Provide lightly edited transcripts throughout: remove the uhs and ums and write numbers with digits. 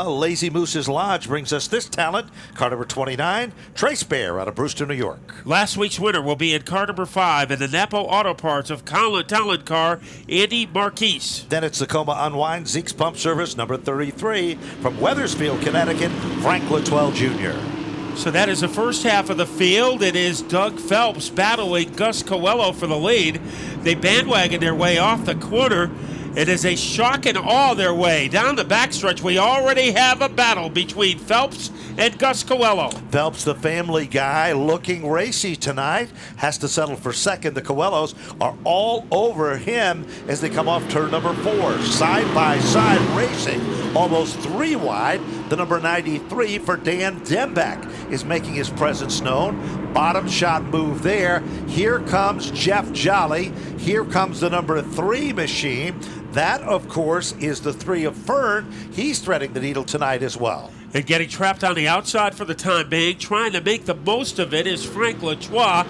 Lazy Moose's Lodge brings us this talent. Car number 29, Trace Bear out of Brewster, New York. Last week's winner will be in car number 5 in the Napo Auto Parts of Colin Talent car, Andy Marquise. Then it's Tacoma Unwind Zeke's Pump Service number 33 from Weathersfield, Connecticut, Frank Latwell Jr. So that is the first half of the field. It is Doug Phelps battling Gus Coelho for the lead. They bandwagon their way off the corner. It is a shock and awe their way. Down the backstretch, we already have a battle between Phelps and Gus Coelho. Phelps, the family guy, looking racy tonight, has to settle for second. The Coelhos are all over him as they come off turn number 4. Side-by-side racing, almost 3 wide. The number 93 for Dan Dembeck is making his presence known. Bottom shot move there. Here comes Jeff Jolly. Here comes the number 3 machine. That, of course, is the 3 of Fern. He's threading the needle tonight as well. And getting trapped on the outside for the time being, trying to make the most of it is Frank Latois.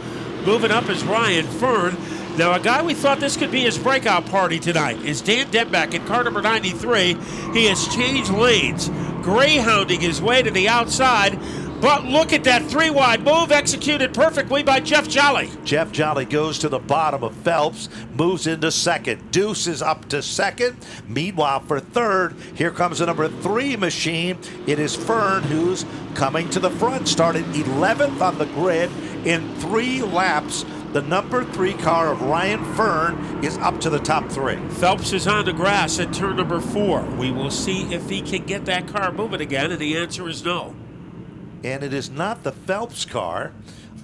Moving up is Ryan Fern. Now, a guy we thought this could be his breakout party tonight is Dan Dembeck in car number 93. He has changed lanes, greyhounding his way to the outside. But look at that 3-wide move executed perfectly by Jeff Jolly. Jeff Jolly goes to the bottom of Phelps, moves into second. Deuce is up to second. Meanwhile, for third, here comes the number 3 machine. It is Fern who's coming to the front. Started 11th on the grid in 3 laps. The number 3 car of Ryan Fern is up to the top 3. Phelps is on the grass at turn number 4. We will see if he can get that car moving again, and the answer is no. And it is not the Phelps car.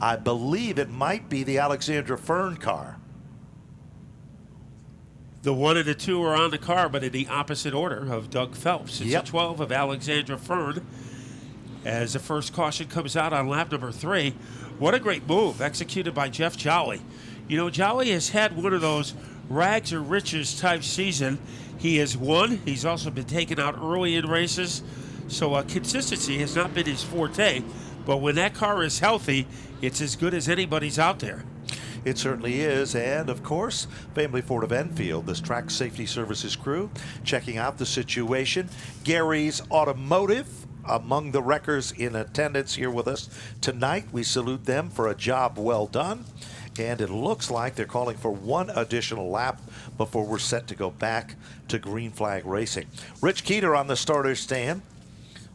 I believe it might be the Alexandra Fern car. The 1 and the 2 are on the car, but in the opposite order of Doug Phelps. It's the 12 of Alexandra Fern as the first caution comes out on lap number 3. What a great move executed by Jeff Jolly. You know, Jolly has had one of those rags or riches type season. He has won. He's also been taken out early in races. So consistency has not been his forte, but when that car is healthy, it's as good as anybody's out there. It certainly is, and of course, Family Ford of Enfield, this track safety services crew, checking out the situation. Gary's Automotive, among the wreckers in attendance here with us tonight. We salute them for a job well done, and it looks like they're calling for 1 additional lap before we're set to go back to green flag racing. Rich Keeter on the starter stand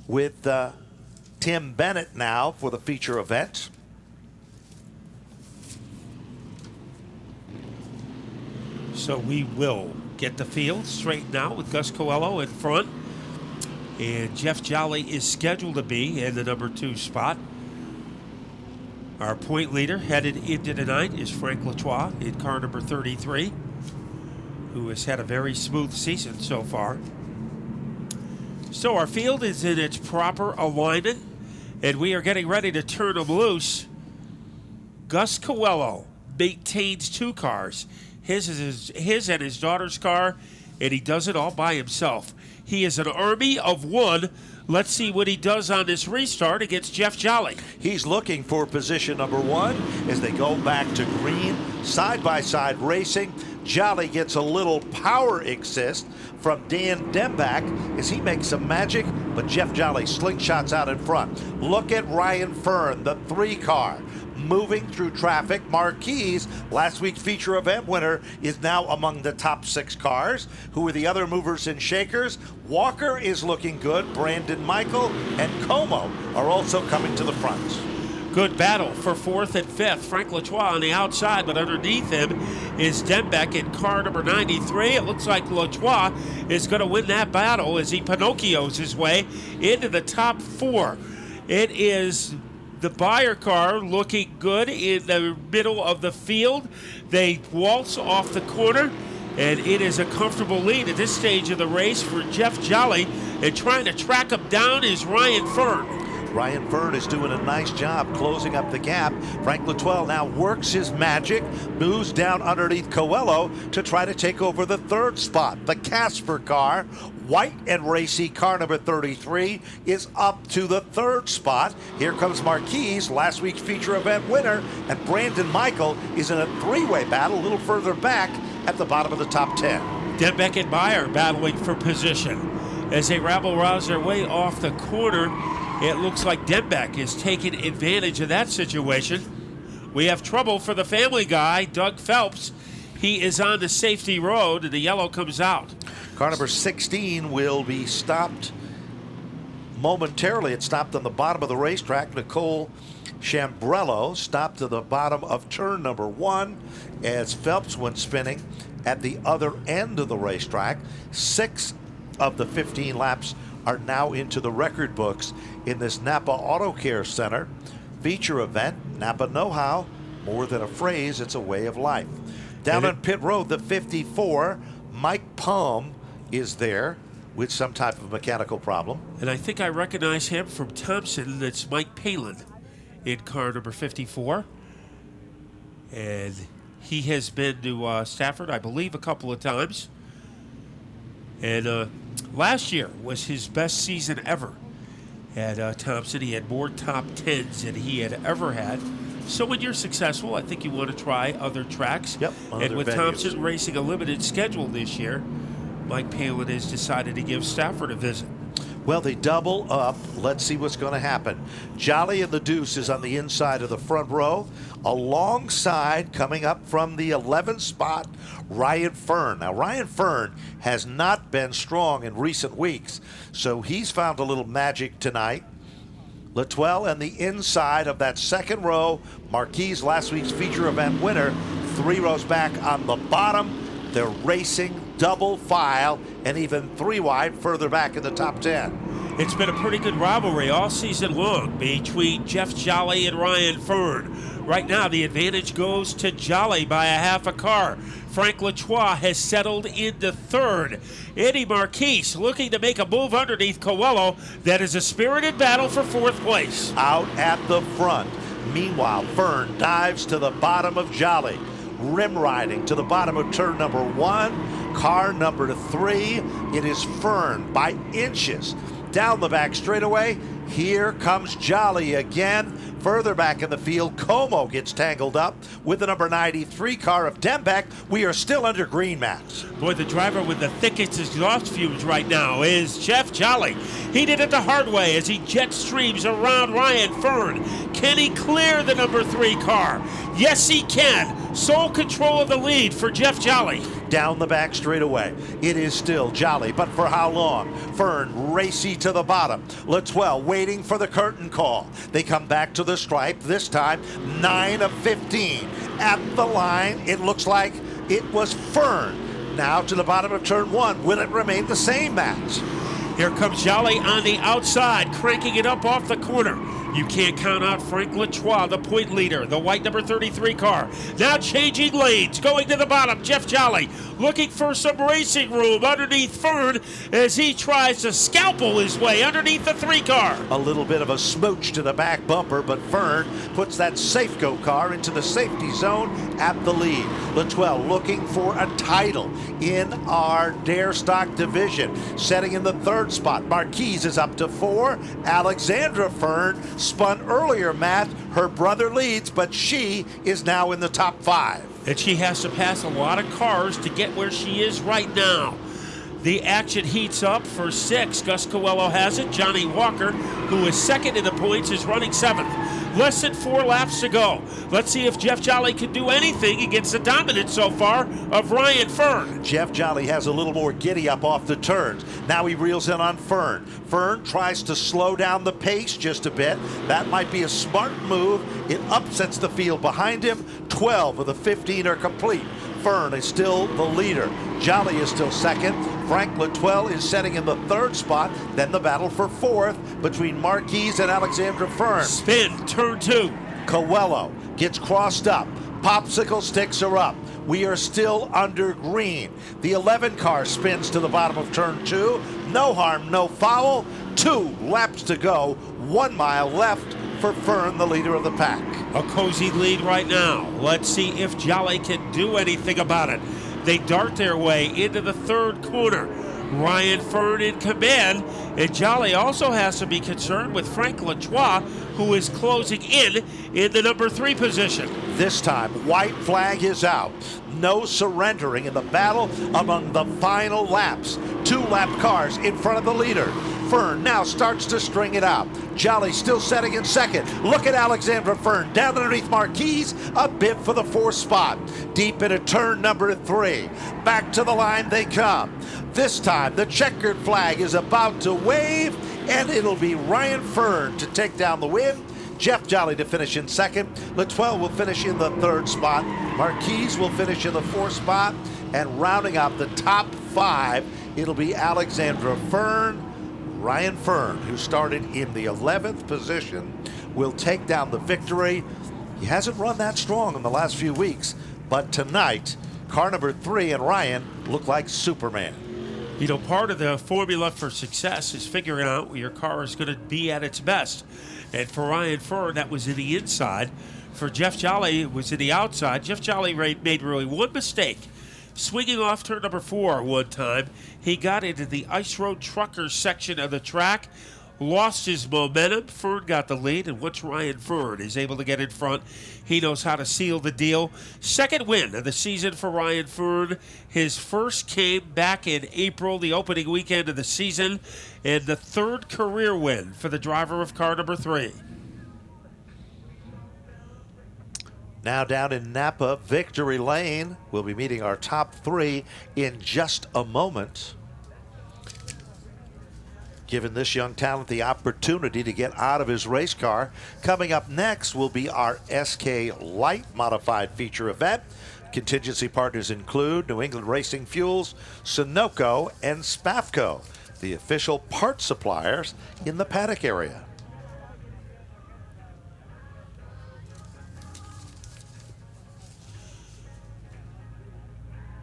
with Tim Bennett now for the feature event. So we will get the field straightened out with Gus Coelho in front. And Jeff Jolly is scheduled to be in the number 2 spot. Our point leader headed into the night is Frank Latois in car number 33, who has had a very smooth season so far. So our field is in its proper alignment, and we are getting ready to turn them loose. Gus Coelho maintains 2 cars. His and his daughter's car, and he does it all by himself. He is an army of 1. Let's see what he does on this restart against Jeff Jolly. He's looking for position number 1 as they go back to green, side-by-side racing. Jolly gets a little power assist from Dan Dembeck as he makes some magic, but Jeff Jolly slingshots out in front. Look at Ryan Fern, the 3 car, moving through traffic. Marquise, last week's feature event winner, is now among the top 6 cars. Who are the other movers and shakers? Walker is looking good. Brandon Michael and Como are also coming to the front. Good battle for 4th and 5th. Frank Latois on the outside, but underneath him is Dembeck in car number 93. It looks like Latois is going to win that battle as he Pinocchios his way into the top 4. It is the Bayer car looking good in the middle of the field. They waltz off the corner, and it is a comfortable lead at this stage of the race for Jeff Jolly. And trying to track him down is Ryan Fern. Ryan Fern is doing a nice job closing up the gap. Frank Latwell now works his magic, moves down underneath Coelho to try to take over the 3rd spot. The Casper car, white and racy car number 33, is up to the 3rd spot. Here comes Marquise, last week's feature event winner, and Brandon Michael is in a 3-way battle a little further back at the bottom of the top 10. Dembeck and Bayer battling for position. As they rabble-rouse their way off the corner, it looks like Dembeck is taking advantage of that situation. We have trouble for the family guy, Doug Phelps. He is on the safety road, and the yellow comes out. Car number 16 will be stopped momentarily. It stopped on the bottom of the racetrack. Nicole Chambrello stopped to the bottom of turn number 1 as Phelps went spinning at the other end of the racetrack. 6 of the 15 laps are now into the record books in this Napa Auto Care Center feature event. Napa know-how, more than a phrase, it's a way of life. Down on pit road, the 54, Mike Palm is there with some type of mechanical problem. And I think I recognize him from Thompson. That's Mike Palin in car number 54. And he has been to Stafford, I believe, a couple of times. And last year was his best season ever at Thompson. He had more top 10s than he had ever had. So when you're successful, I think you want to try other tracks. Yep, and with venues. Thompson racing a limited schedule this year, Mike Palin has decided to give Stafford a visit. Well, they double up. Let's see what's going to happen. Jolly and the Deuce is on the inside of the front row. Alongside, coming up from the 11th spot, Ryan Fern. Now, Ryan Fern has not been strong in recent weeks, so he's found a little magic tonight. Latuelle and the inside of that second row. Marquise, last week's feature event winner, 3 rows back on the bottom. They're racing double file and even 3 wide further back in the top 10. It's been a pretty good rivalry all season long between Jeff Jolly and Ryan Fern. Right now, the advantage goes to Jolly by a half a car. Frank Latois has settled into third. Eddie Marquise looking to make a move underneath Coelho. That is a spirited battle for 4th place. Out at the front. Meanwhile, Fern dives to the bottom of Jolly. Rim riding to the bottom of turn number 1. Car number 3. It is Fern by inches. Down the back straightaway. Here comes Jolly again. Further back in the field, Como gets tangled up with the number 93 car of Dembeck. We are still under green mats. Boy, the driver with the thickest exhaust fumes right now is Jeff Jolly. He did it the hard way as he jet streams around Ryan Fern. Can he clear the number 3 car? Yes, he can. Sole control of the lead for Jeff Jolly. Down the back straightaway. It is still Jolly, but for how long? Fern racy to the bottom. Latuelle waiting for the curtain call. They come back to the stripe, this time 9 of 15. At the line, it looks like it was Fern. Now to the bottom of turn 1. Will it remain the same match? Here comes Jolly on the outside, cranking it up off the corner. You can't count out Frank Latois, the point leader, the white number 33 car. Now changing lanes, going to the bottom. Jeff Jolly looking for some racing room underneath Fern as he tries to scalpel his way underneath the 3 car. A little bit of a smooch to the back bumper, but Fern puts that Safeco car into the safety zone at the lead. Latuelle looking for a title in our Dare Stock division. Setting in the 3rd spot. Marquise is up to 4. Alexandra Fern spun earlier, Matt. Her brother leads, but she is now in the top 5. And she has to pass a lot of cars to get where she is right now. The action heats up for 6. Gus Coelho has it. Johnny Walker, who is second in the points, is running 7th. Less than 4 laps to go. Let's see if Jeff Jolly can do anything against the dominance so far of Ryan Fern. Jeff Jolly has a little more giddy up off the turns. Now he reels in on Fern. Fern tries to slow down the pace just a bit. That might be a smart move. It upsets the field behind him. 12 of the 15 are complete. Fern is still the leader. Jolly is still second. Frank Latuelle is setting in the 3rd spot. Then the battle for 4th between Marquise and Alexandra Fern. Spin, turn 2. Coelho gets crossed up. Popsicle sticks are up. We are still under green. The 11 car spins to the bottom of turn 2. No harm, no foul. 2 laps to go. 1 mile left for Fern, the leader of the pack. A cozy lead right now. Let's see if Jolly can do anything about it. They dart their way into the 3rd corner. Ryan Fern in command, and Jolly also has to be concerned with Frank Latois, who is closing in the number 3 position. This time, white flag is out. No surrendering in the battle among the final laps. 2-lap cars in front of the leader. Fern now starts to string it out. Jolly still setting in second. Look at Alexandra Fern down underneath Marquise, a bit for the 4th spot. Deep into turn number 3. Back to the line they come. This time the checkered flag is about to wave, and it'll be Ryan Fern to take down the win. Jeff Jolly to finish in second. Latuelle will finish in the 3rd spot. Marquise will finish in the 4th spot. And rounding out the top 5, it'll be Alexandra Fern. Ryan Fern, who started in the 11th position, will take down the victory. He hasn't run that strong in the last few weeks, but tonight, car number 3 and Ryan look like Superman. You know, part of the formula for success is figuring out where your car is going to be at its best. And for Ryan Fern, that was in the inside. For Jeff Jolly, it was in the outside. Jeff Jolly made really one mistake. Swinging off turn number 4 one time, he got into the ice road truckers section of the track, lost his momentum. Fern got the lead, and once Ryan Fern is able to get in front, he knows how to seal the deal. Second win of the season for Ryan Fern. His first came back in April, the opening weekend of the season, and the 3rd career win for the driver of car number 3. Now down in Napa Victory Lane, we'll be meeting our top 3 in just a moment. Giving this young talent the opportunity to get out of his race car. Coming up next will be our SK Light Modified Feature event. Contingency partners include New England Racing Fuels, Sunoco, and Spafco, the official parts suppliers in the paddock area.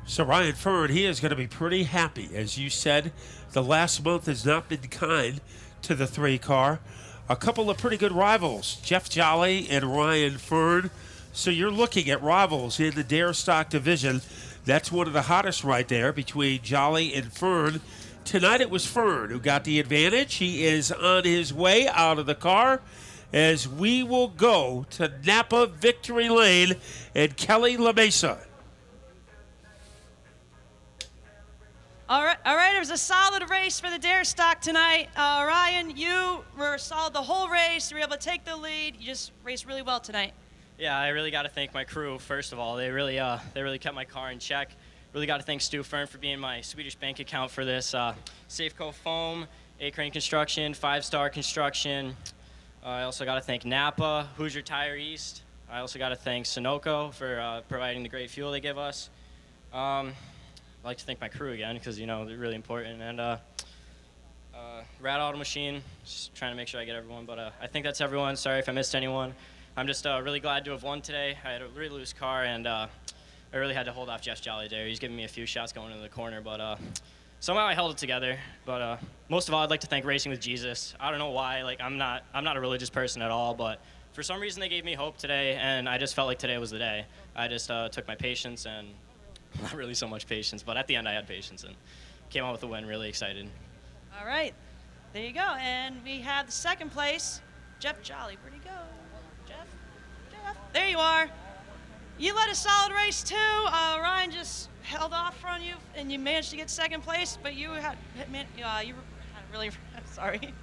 So Ryan Fern, he is going to be pretty happy. As you said, the last month has not been kind to the 3 car. A couple of pretty good rivals, Jeff Jolly and Ryan Fern. So you're looking at rivals in the Dare Stock division. That's one of the hottest right there between Jolly and Fern. Tonight it was Fern who got the advantage. He is on his way out of the car as we will go to Napa Victory Lane and Kelly LaMesa. All right. It was a solid race for the Dare Stock tonight. Ryan, you were solid the whole race. You were able to take the lead. You just raced really well tonight. Yeah, I really got to thank my crew, first of all. They really kept my car in check. Really got to thank Stu Fern for being my Swedish bank account for this. Safeco Foam, A-Crane Construction, 5-Star Construction. I also got to thank Napa, Hoosier Tire East. I also got to thank Sunoco for providing the great fuel they give us. I'd like to thank my crew again because, you know, they're really important. And Rad Auto Machine, just trying to make sure I get everyone. But I think that's everyone. Sorry if I missed anyone. I'm just really glad to have won today. I had a really loose car, and I really had to hold off Jeff Jolly there. He's giving me a few shots going into the corner, but somehow I held it together. But most of all, I'd like to thank Racing with Jesus. I don't know why. Like, I'm not a religious person at all, but for some reason they gave me hope today, and I just felt like today was the day. I just took my patience and not really so much patience, but at the end I had patience and came out with a win. Really excited. All right. There you go. And we have the 2nd place, Jeff Jolly. Where'd he go? Jeff? There you are. You led a solid race, too. Ryan just held off from you, and you managed to get 2nd place, but you had really – sorry.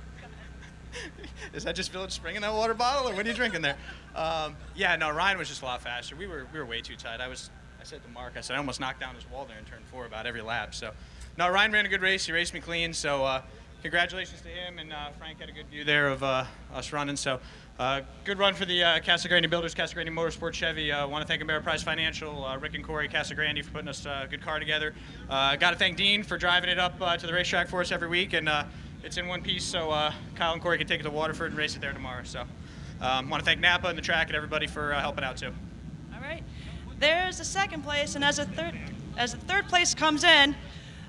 Is that just Village Spring in that water bottle, or what are you drinking there? Yeah, no, Ryan was just a lot faster. We were way too tight. I said to Mark, I almost knocked down his wall there in turn 4 about every lap. So, no, Ryan ran a good race. He raced me clean. So, congratulations to him. And Frank had a good view there of us running. So, good run for the Casagrande Builders, Casagrande Motorsport Chevy. Want to thank Ameriprise Financial, Rick and Corey Casagrande for putting us a good car together. Got to thank Dean for driving it up to the racetrack for us every week. And it's in one piece, so Kyle and Corey can take it to Waterford and race it there tomorrow. So, want to thank Napa and the track and everybody for helping out too. All right. There's the 2nd place, and as the third place comes in,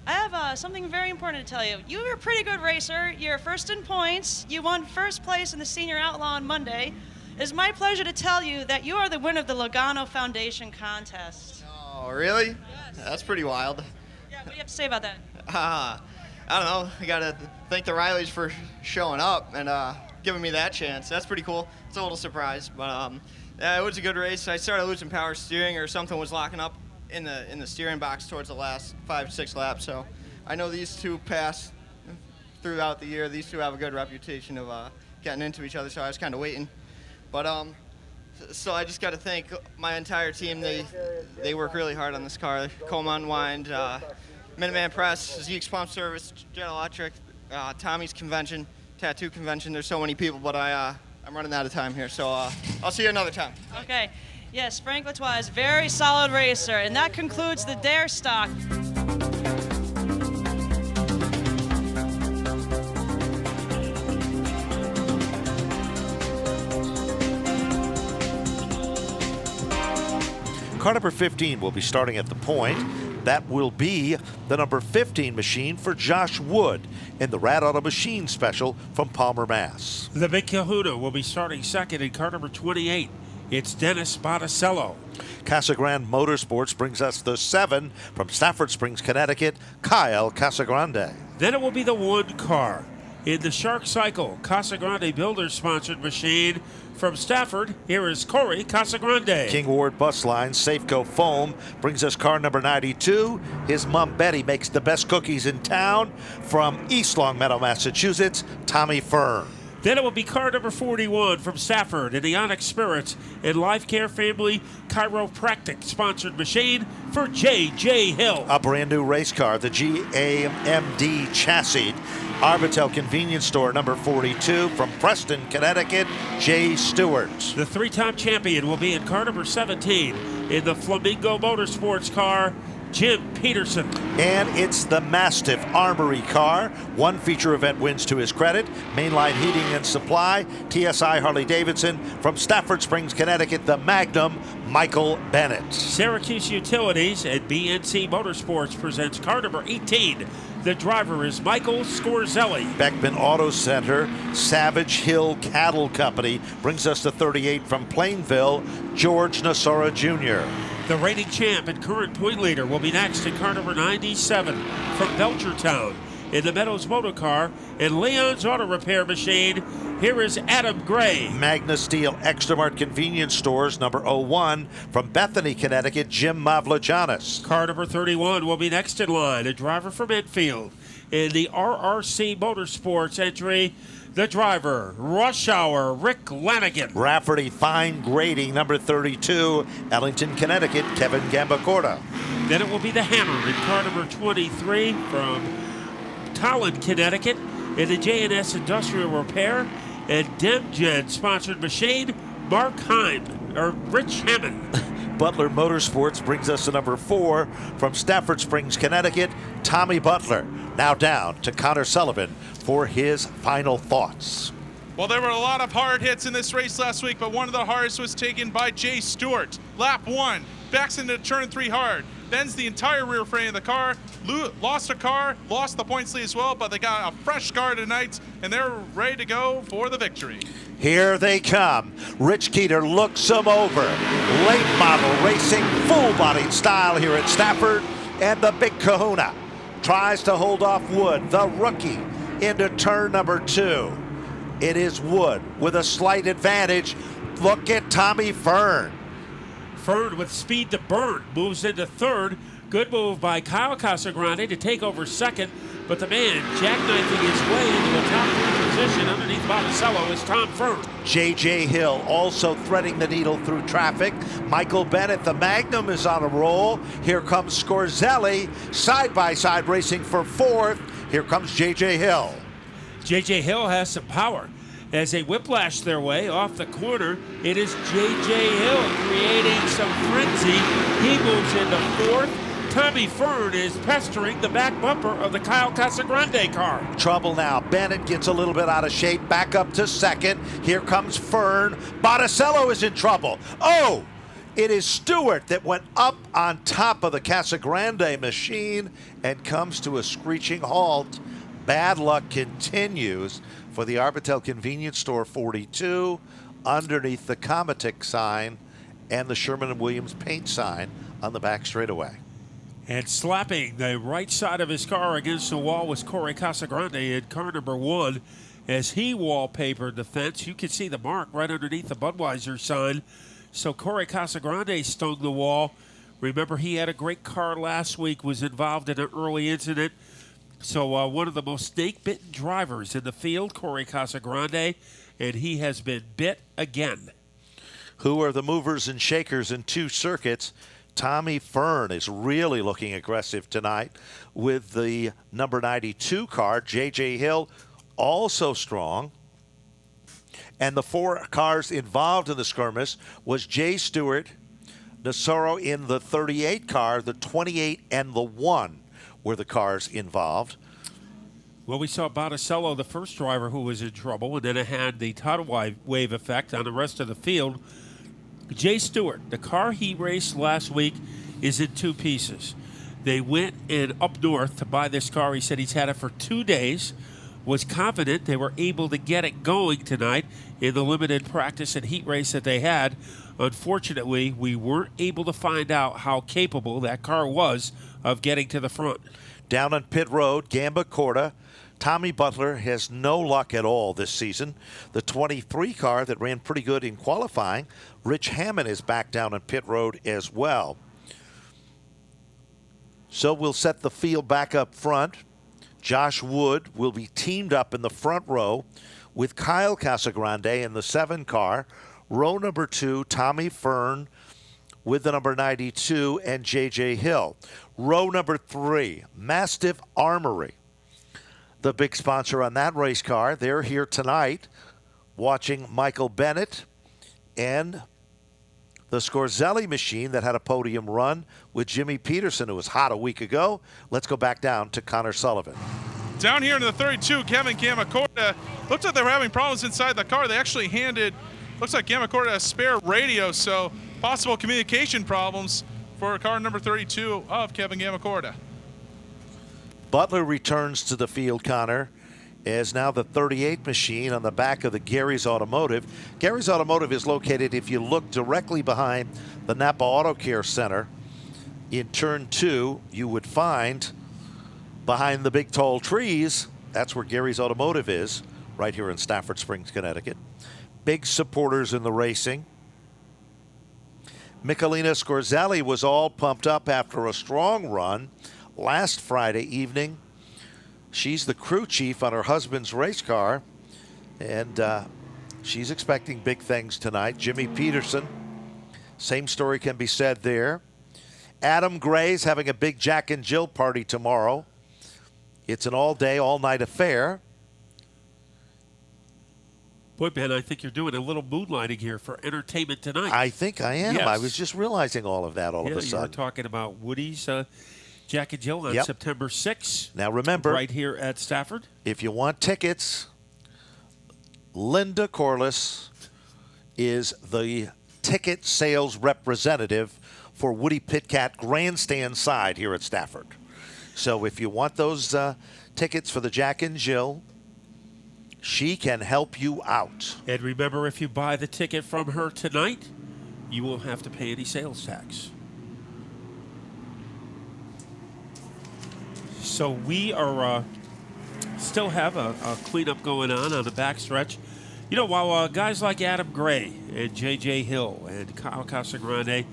I have something very important to tell you. You were a pretty good racer. You're first in points. You won 1st place in the Senior Outlaw on Monday. It is my pleasure to tell you that you are the winner of the Logano Foundation contest. Oh, really? Yes. That's pretty wild. Yeah, what do you have to say about that? I don't know. I got to thank the Rileys for showing up and giving me that chance. That's pretty cool. It's a little surprise, but yeah, it was a good race. I started losing power steering, or something was locking up in the steering box towards the last 5-6 laps. So I know these two pass throughout the year. These two have a good reputation of getting into each other, so I was kind of waiting. But so I just got to thank my entire team. They work really hard on this car. Coleman Unwind, Minuteman Press, Zeke's Pump Service, Jet Electric, Tommy's Convention, Tattoo Convention. There's so many people, but I'm running out of time here, so I'll see you another time. Okay. Yes, Frank Latois is a very solid racer, and that concludes the Dare Stock. Car number 15 will be starting at the point. That will be the number 15 machine for Josh Wood in the Rad Auto Machine Special from Palmer, Mass. The Big Kahuna will be starting second in car number 28. It's Dennis Botticello. Casa Grande Motorsports brings us the 7 from Stafford Springs, Connecticut, Kyle Casagrande. Then it will be the 1 car in the Shark Cycle Casa Grande Builders sponsored machine from Stafford. Here is Corey Casagrande. King Ward Bus Line Safeco Foam brings us car number 92. His mom Betty makes the best cookies in town from East Longmeadow, Massachusetts, Tommy Fern. Then it will be car number 41 from Stafford in the Onyx Spirits and Life Care Family Chiropractic sponsored machine for J.J. Hill. A brand new race car, the GAMD chassis. Arbitel Convenience Store number 42 from Preston, Connecticut, Jay Stewart. The 3-time champion will be in car number 17 in the Flamingo Motorsports car, Jim Peterson. And it's the Mastiff Armory car. 1 feature event wins to his credit. Mainline Heating and Supply, TSI Harley-Davidson from Stafford Springs, Connecticut, the Magnum, Michael Bennett. Syracuse Utilities and BNC Motorsports presents car number 18. The driver is Michael Scorzelli. Beckman Auto Center, Savage Hill Cattle Company brings us the 38 from Plainville, George Nasara Jr. The reigning champ and current point leader will be next in car number 97 from Belchertown in the Meadows Motor Car and Leon's Auto Repair Machine. Here is Adam Gray. Magna Steel Extramart Convenience Stores number 01 from Bethany, Connecticut, Jim Mavlajanis. Car number 31 will be next in line, a driver from Enfield. In the RRC Motorsports entry, the driver, Rush Hour, Rick Lanigan. Rafferty Fine Grading number 32, Ellington, Connecticut, Kevin Gambacorda. Then it will be the Hammer in car number 23 from Tolland, Connecticut, in the J&S Industrial Repair and Demgen sponsored machine, Rich Hammond. Butler Motorsports brings us the number 4 from Stafford Springs, Connecticut, Tommy Butler. Now down to Connor Sullivan for his final thoughts. Well, there were a lot of hard hits in this race last week, but one of the hardest was taken by Jay Stewart. Lap 1, backs into turn 3 hard, bends the entire rear frame of the car, lost a car, lost the points lead as well, but they got a fresh car tonight, and they're ready to go for the victory. Here they come. Rich Keeter looks them over. Late model racing, full-bodied style here at Stafford, and the Big Kahuna tries to hold off Wood, the rookie, into turn number 2. It is Wood with a slight advantage. Look at Tommy Fern. Fern with speed to burn moves into third. Good move by Kyle Casagrande to take over second, but the man jackknifing his way into the top 3 position underneath Botticello is Tom Fern. J.J. Hill also threading the needle through traffic. Michael Bennett, the Magnum, is on a roll. Here comes Scorzelli, side-by-side racing for 4th. Here comes J.J. Hill. J.J. Hill has some power. As they whiplash their way off the corner, it is J.J. Hill creating some frenzy. He moves into 4th. Tommy Fern is pestering the back bumper of the Kyle Casagrande car. Trouble now. Bennett gets a little bit out of shape, back up to 2nd. Here comes Fern. Botticello is in trouble. Oh! It is Stewart that went up on top of the Casagrande machine and comes to a screeching halt. Bad luck continues for the Arbitel Convenience Store 42 underneath the Comatic sign and the Sherman & Williams paint sign on the back straightaway. And slapping the right side of his car against the wall was Corey Casagrande in car number 1 as he wallpapered the fence. You can see the mark right underneath the Budweiser sign. So Corey Casagrande stung the wall. Remember, he had a great car last week, was involved in an early incident. So one of the most snake-bitten drivers in the field, Corey Casagrande, and he has been bit again. Who are the movers and shakers in 2 circuits? Tommy Fern is really looking aggressive tonight with the number 92 car. J.J. Hill also strong. And the 4 cars involved in the skirmish was Jay Stewart, Nasoro in the 38 car, the 28 and the 1 were the cars involved. Well, we saw Botticello, the first driver who was in trouble, and then it had the tidal wave effect on the rest of the field. Jay Stewart, the car he raced last week, is in 2 pieces. They went in up north to buy this car. He said he's had it for 2 days, was confident they were able to get it going tonight in the limited practice and heat race that they had. Unfortunately, we weren't able to find out how capable that car was of getting to the front. Down on pit road, Gamba Corda. Tommy Butler has no luck at all this season. The 23 car that ran pretty good in qualifying, Rich Hammond is back down on pit road as well. So we'll set the field back up front. Josh Wood will be teamed up in the front row with Kyle Casagrande in the 7 car. Row number 2, Tommy Fern with the number 92 and J.J. Hill. Row number 3, Mastiff Armory, the big sponsor on that race car. They're here tonight watching Michael Bennett and the Scorzelli machine that had a podium run with Jimmy Peterson, who was hot a week ago. Let's go back down to Connor Sullivan. Down here in the 32, Kevin Gamacorda. Looks like they were having problems inside the car. They actually handed, looks like Gamacorda a spare radio, so possible communication problems for car number 32 of Kevin Gamacorda. Butler returns to the field, Connor, as now the 38 machine on the back of the Gary's Automotive. Gary's Automotive is located, if you look directly behind the Napa Auto Care Center, in turn 2, you would find behind the big tall trees, that's where Gary's Automotive is, right here in Stafford Springs, Connecticut. Big supporters in the racing. Michelina Scorzelli was all pumped up after a strong run last Friday evening. She's the crew chief on her husband's race car, and she's expecting big things tonight. Jimmy Peterson, same story can be said there. Adam Gray's having a big Jack and Jill party tomorrow. It's an all-day, all-night affair. Boy, Ben, I think you're doing a little moonlighting here for entertainment tonight. I think I am. Yes. I was just realizing all of that all of a You were sudden. talking about Woody's Jack and Jill on Yep. September 6th. Now remember, right here at Stafford. if you want tickets, Linda Corliss is the ticket sales representative for Woody Pitcat Grandstand side here at Stafford. So if you want those tickets for the Jack and Jill, she can help you out. And remember, if you buy the ticket from her tonight, you won't have to pay any sales tax. So we are still have a cleanup going on the backstretch. You know, while guys like Adam Gray and J.J. Hill and Kyle Casagrande,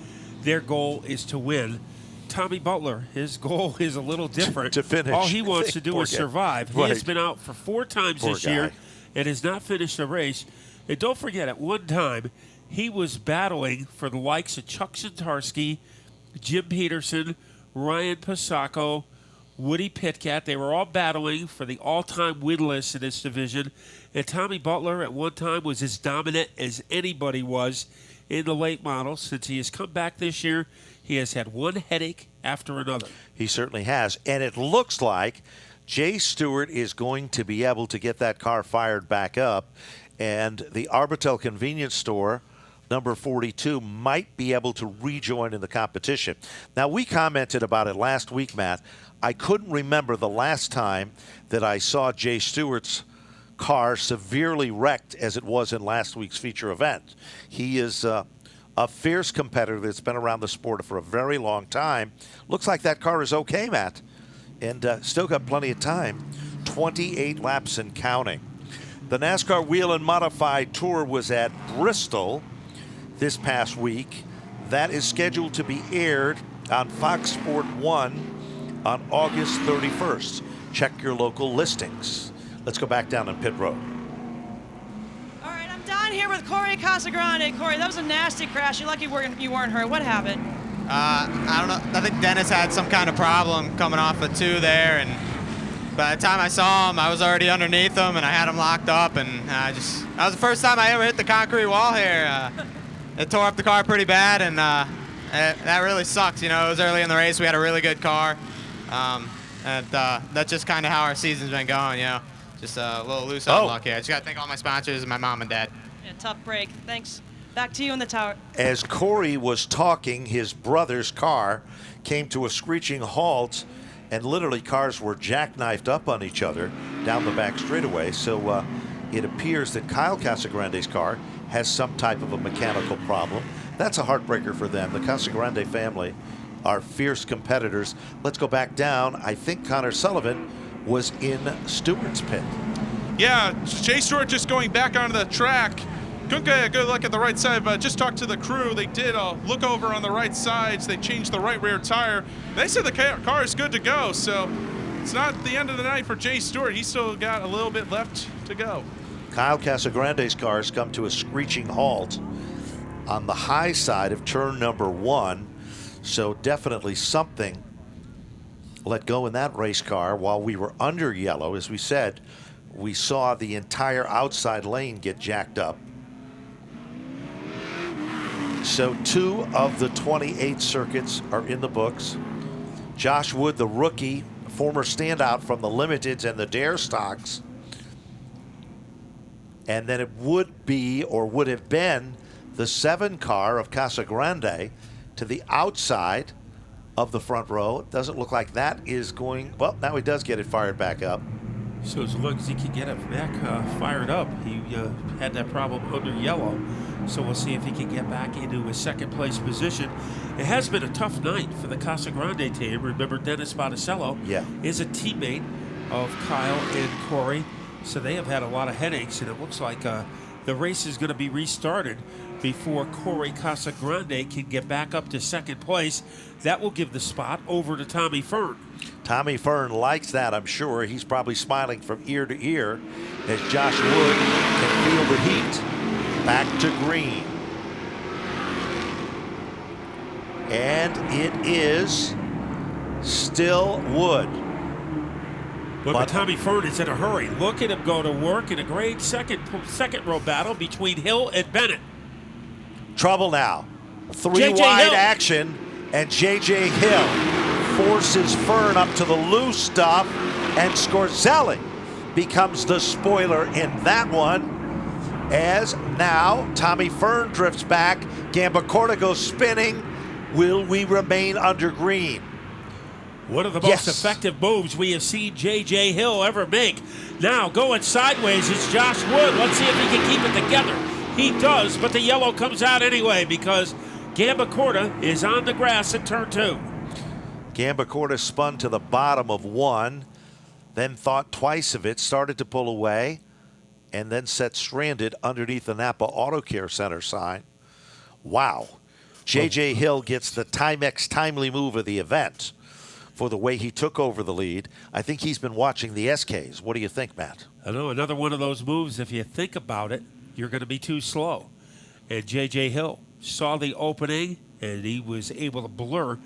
their goal is to win. Tommy Butler, his goal is a little different. To finish. All he wants to do Poor is guy. survive. He Right. has been out for 4 times Poor this year guy. and has not finished a race. And don't forget, at one time, he was battling for the likes of Chuck Sintarski, Jim Peterson, Ryan Pasacco, Woody Pitcat. They were all battling for the all-time win list in this division. And Tommy Butler at one time was as dominant as anybody was in the late model. Since he has come back this year, he has had one headache after another. He certainly has. And it looks like Jay Stewart is going to be able to get that car fired back up. And the Arbitel convenience store, number 42, might be able to rejoin in the competition. Now, we commented about it last week, Matt. I couldn't remember the last time that I saw Jay Stewart's car severely wrecked as it was in last week's feature event. He is a fierce competitor that's been around the sport for a very long time. Looks like that car is okay, Matt, and still got plenty of time. 28 laps and counting. The NASCAR Wheel and Modified Tour was at Bristol this past week. That is scheduled to be aired on Fox Sport 1 on August 31st. check your local listings. Let's go back down on pit road. All right, I'm down here with Corey Casagrande. Corey, that was a nasty crash. You're lucky you weren't hurt. What happened? I don't know. I think Dennis had some kind of problem coming off of 2 there, and by the time I saw him, I was already underneath him, and I had him locked up, and that was the first time I ever hit the concrete wall here. It tore up the car pretty bad, and that really sucks. You know, it was early in the race. We had a really good car, and that's just kind of how our season's been going. You know, just a little loose on luck here. I just got to thank all my sponsors and my mom and dad. Yeah, tough break. Thanks. Back to you in the tower. As Corey was talking, his brother's car came to a screeching halt, and literally cars were jackknifed up on each other down the back straightaway. So it appears that Kyle Casagrande's car has some type of a mechanical problem. That's a heartbreaker for them. The Casagrande family are fierce competitors. Let's go back down. I think Connor Sullivan was in Stewart's pit. Yeah, Jay Stewart just going back onto the track. Couldn't get a good look at the right side, but just talked to the crew. They did a look over on the right sides. They changed the right rear tire. They said the car is good to go, so it's not the end of the night for Jay Stewart. He's still got a little bit left to go. Kyle Casagrande's cars come to a screeching halt on the high side of turn number 1, so definitely something let go in that race car while we were under yellow. As we said, we saw the entire outside lane get jacked up. So 2 of the 28 circuits are in the books. Josh Wood, the rookie, former standout from the Limiteds and the Dare stocks. And then it would be, or would have been, the 7 car of Casagrande to the outside of the front row. It doesn't look like that is going, well, now he does get it fired back up. So as long as he can get it back fired up, he had that problem under yellow. So we'll see if he can get back into a second place position. It has been a tough night for the Casagrande team. Remember, Dennis Botticello is a teammate of Kyle and Corey. So they have had a lot of headaches, and it looks like the race is going to be restarted before Corey Casagrande can get back up to second place. That will give the spot over to Tommy Fern. Tommy Fern likes that, I'm sure. He's probably smiling from ear to ear as Josh Wood can feel the heat. Back to green. And it is still Wood. But Tommy Fern is in a hurry. Look at him go to work in a great second row battle between Hill and Bennett. Trouble now. 3 wide action, and J.J. Hill forces Fern up to the loose stuff, and Scorzelli becomes the spoiler in that one. As now Tommy Fern drifts back, Gambacorta goes spinning. Will we remain under green? One of the most effective moves we have seen J.J. Hill ever make. Now going sideways is Josh Wood. Let's see if he can keep it together. He does, but the yellow comes out anyway because Gambacorta is on the grass at turn 2. Gambacorta spun to the bottom of 1, then thought twice of it, started to pull away, and then set stranded underneath the Napa Auto Care Center sign. Wow. J.J. Hill gets the Timex timely move of the event for the way he took over the lead. I think he's been watching the SKs. What do you think, Matt? I know, another one of those moves, if you think about it, you're going to be too slow. And J.J. Hill saw the opening, and he was able to blur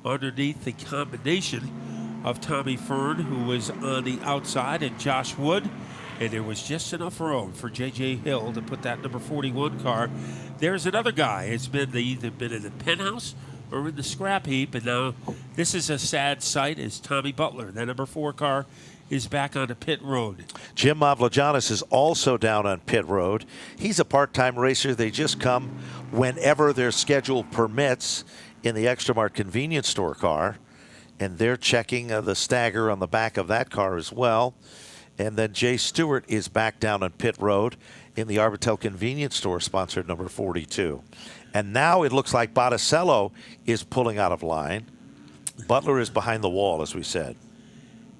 underneath the combination of Tommy Fern, who was on the outside, and Josh Wood. And there was just enough room for J.J. Hill to put that number 41 car. There's another guy. It's been either been in the penthouse or in the scrap heap, and now this is a sad sight as Tommy Butler, that number 4 car, is back on the pit road. Jim Mavlogianis is also down on pit road. He's a part-time racer. They just come whenever their schedule permits in the Extra Mart convenience store car, and they're checking the stagger on the back of that car as well. And then Jay Stewart is back down on pit road in the Arbitel convenience store, sponsored number 42. And now it looks like Botticello is pulling out of line. Butler is behind the wall, as we said.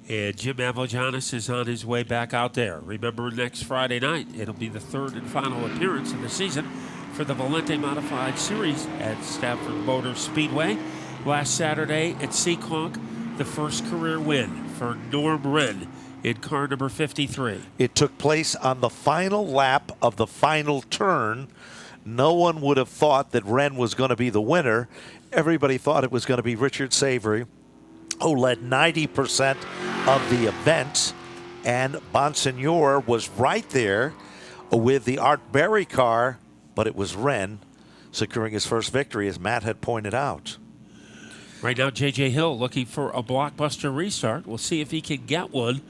And Jim Mavlogianis is on his way back out there. Remember, next Friday night, it'll be the 3rd and final appearance of the season for the Valente Modified Series at Stafford Motor Speedway. Last Saturday at Seekonk, the first career win for for Norm Wren in car number 53. It took place on the final lap of the final turn. No one would have thought that Wren was going to be the winner. Everybody thought it was going to be Richard Savory, who led 90% of the event. And Bonsignor was right there with the Art Berry car, but it was Wren securing his first victory, as Matt had pointed out. Right now, J.J. Hill looking for a blockbuster restart. We'll see if he can get one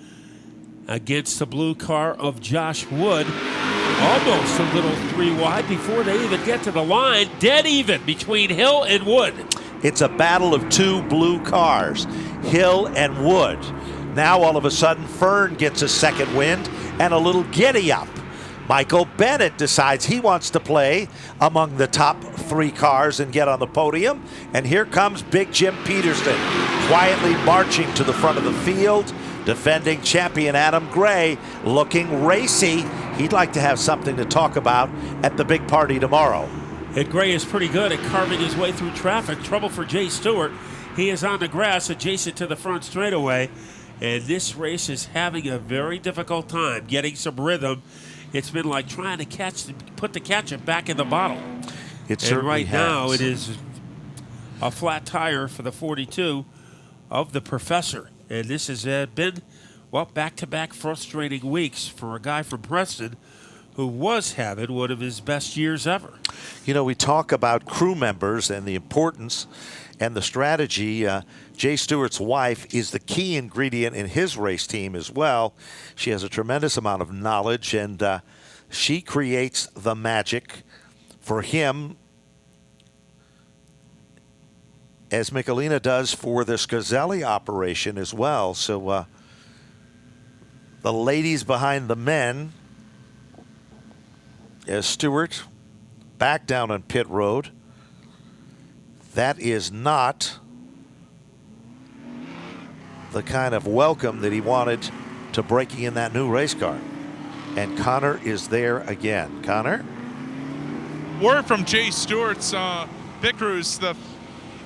against the blue car of Josh Wood. Almost a little 3 wide before they even get to the line. Dead even between Hill and Wood. It's a battle of two blue cars, Hill and Wood. Now all of a sudden Fern gets a second wind and a little giddy up. Michael Bennett decides he wants to play among the top 3 cars and get on the podium. And here comes Big Jim Peterson, quietly marching to the front of the field. Defending champion Adam Gray looking racy. He'd like to have something to talk about at the big party tomorrow. And Gray is pretty good at carving his way through traffic. Trouble for Jay Stewart. He is on the grass adjacent to the front straightaway. And this race is having a very difficult time getting some rhythm. It's been like trying to put the ketchup back in the bottle. It certainly right has. now it is a flat tire for the 42 of the Professor. And this has been, well, back-to-back frustrating weeks for a guy from Preston who was having one of his best years ever. You know, we talk about crew members and the importance and the strategy. Jay Stewart's wife is the key ingredient in his race team as well. She has a tremendous amount of knowledge, and she creates the magic for him, as Michelina does for the Scazelli operation as well. So the ladies behind the men, as Stewart back down on pit road. That is not the kind of welcome that he wanted to breaking in that new race car. And Connor is there again. Connor? Word from Jay Stewart's pit crews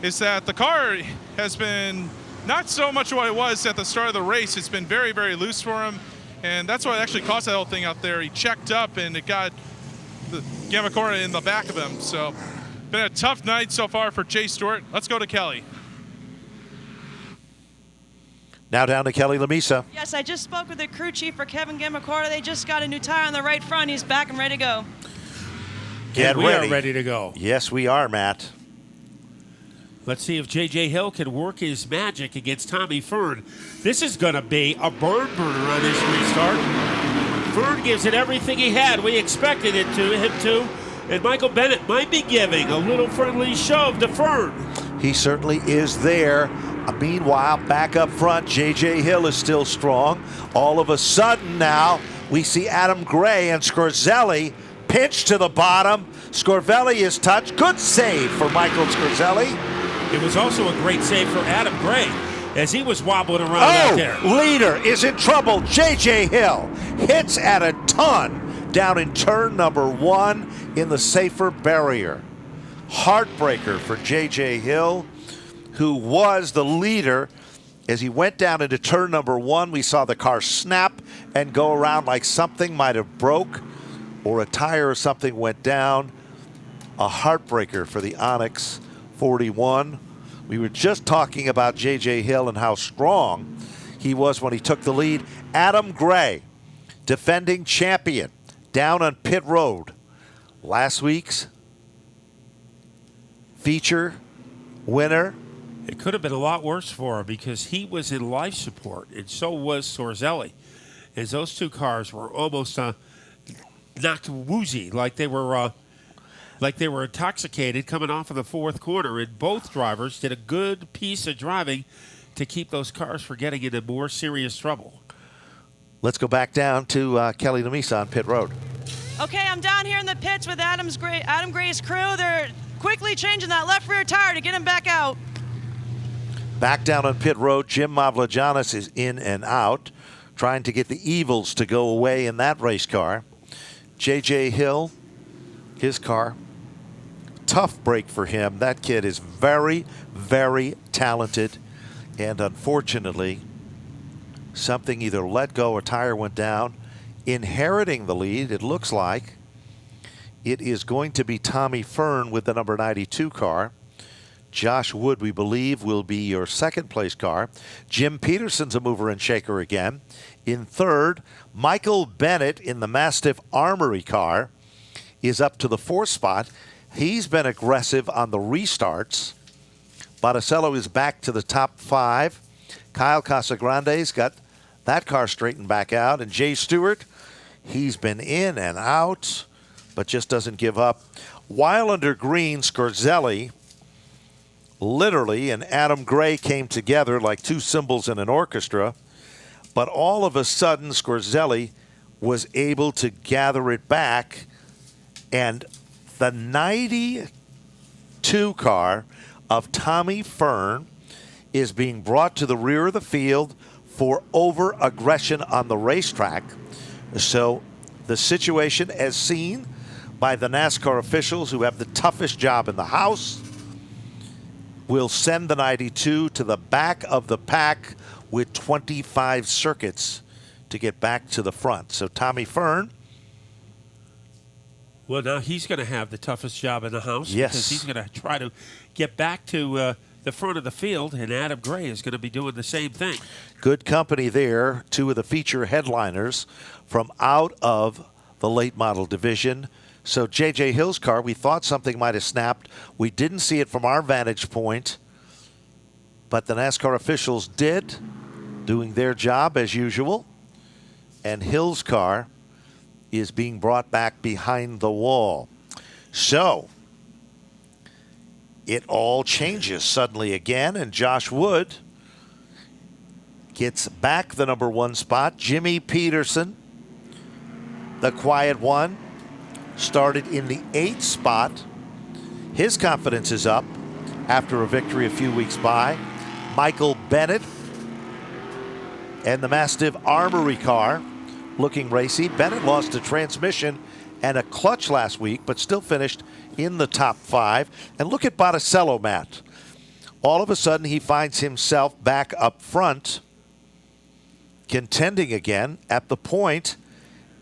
is that the car has been not so much what it was at the start of the race. It's been very, very loose for him, and that's what actually caused that whole thing out there. He checked up, and it got the Gamacora in the back of him. So, been a tough night so far for Jay Stewart. Let's go to Kelly. Now down to Kelly Lamisa. Yes, I just spoke with the crew chief for Kevin Gamacora. They just got a new tire on the right front. He's back and ready to go. Get we ready. are ready to go. Yes, we are, Matt. Let's see if J.J. Hill can work his magic against Tommy Fern. This is going to be a barn burner on this restart. Fern gives it everything he had. We expected him to. And Michael Bennett might be giving a little friendly shove to Fern. He certainly is there. Meanwhile, back up front, J.J. Hill is still strong. All of a sudden now, we see Adam Gray and Scorzelli pinch to the bottom. Scorvelli is touched. Good save for Michael Scorzelli. It was also a great save for Adam Gray as he was wobbling around out there. Leader is in trouble. J.J. Hill hits at a ton down in turn number 1 in the safer barrier. Heartbreaker for J.J. Hill, who was the leader. As he went down into turn number 1, we saw the car snap and go around like something might have broke or a tire or something went down. A heartbreaker for the Onyx 41. We were just talking about J.J. Hill and how strong he was when he took the lead. Adam Gray, defending champion, down on pit road. Last week's feature winner. It could have been a lot worse for him because he was in life support, and so was Sorzelli. As those two cars were almost knocked woozy, like they were intoxicated coming off of the fourth corner. And both drivers did a good piece of driving to keep those cars from getting into more serious trouble. Let's go back down to Kelly Lamisa on pit road. Okay, I'm down here in the pits with Adam Gray's crew. They're quickly changing that left rear tire to get him back out. Back down on pit road, Jim Mavlajanis is in and out, trying to get the evils to go away in that race car. J.J. Hill, his car, tough break for him. That kid is very, very talented, and unfortunately, something either let go or tire went down. Inheriting the lead, it looks like it is going to be Tommy Fern with the number 92 car. Josh Wood, we believe, will be your second place car. Jim Peterson's a mover and shaker again. In third, Michael Bennett in the Mastiff Armory car is up to the fourth spot. He's been aggressive on the restarts. Botticello is back to the top 5. Kyle Casagrande's got that car straightened back out. And Jay Stewart, he's been in and out, but just doesn't give up. While under green, Scorzelli, literally, and Adam Gray came together like two cymbals in an orchestra. But all of a sudden, Scorzelli was able to gather it back. And the 92 car of Tommy Fern is being brought to the rear of the field for over-aggression on the racetrack. So the situation, as seen by the NASCAR officials who have the toughest job in the house, will send the 92 to the back of the pack with 25 circuits to get back to the front. So Tommy Fern. Well, now he's going to have the toughest job in the house. Yes. Because he's going to try to get back to the front of the field, and Adam Gray is going to be doing the same thing. Good company there. Two of the feature headliners from out of the late model division. So J.J. Hill's car, we thought something might have snapped. We didn't see it from our vantage point, but the NASCAR officials did, doing their job as usual. And Hill's car is being brought back behind the wall. So it all changes suddenly again, and Josh Wood gets back the number 1 spot. Jimmy Peterson, the quiet one, started in the 8th spot. His confidence is up after a victory a few weeks by. Michael Bennett and the Mastiff Armory car looking racy. Bennett lost a transmission and a clutch last week, but still finished in the top 5. And look at Botticello, Matt. All of a sudden, he finds himself back up front, contending again at the point.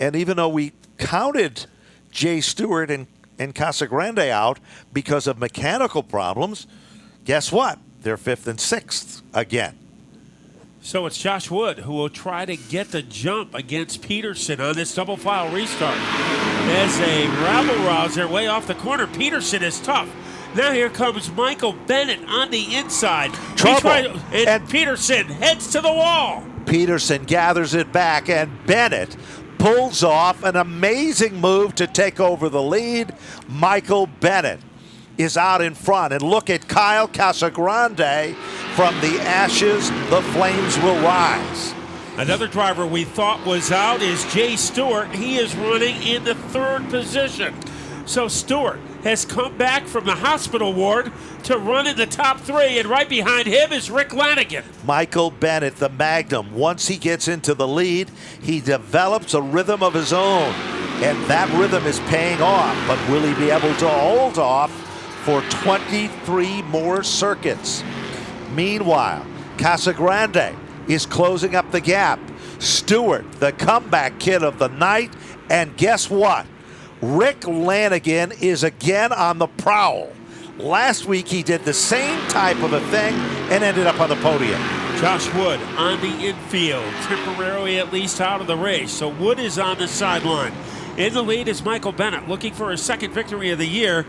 And even though we counted Jay Stewart and Casagrande out because of mechanical problems, guess what? They're 5th and 6th again. So it's Josh Wood who will try to get the jump against Peterson on this double file restart. As a rabble-rouser way off the corner, Peterson is tough. Now here comes Michael Bennett on the inside. Trouble. And Peterson heads to the wall. Peterson gathers it back, and Bennett pulls off an amazing move to take over the lead. Michael Bennett is out in front, and look at Kyle Casagrande. From the ashes, the flames will rise. Another driver we thought was out is Jay Stewart. He is running in the 3rd position. So Stewart has come back from the hospital ward to run in the top 3, and right behind him is Rick Lanigan. Michael Bennett, the Magnum, once he gets into the lead, he develops a rhythm of his own, and that rhythm is paying off. But will he be able to hold off for 23 more circuits? Meanwhile, Casagrande is closing up the gap. Stewart, the comeback kid of the night, and guess what? Rick Lanigan is again on the prowl. Last week he did the same type of a thing and ended up on the podium. Josh Wood on the infield, temporarily at least out of the race. So Wood is on the sideline. In the lead is Michael Bennett, looking for his 2nd victory of the year.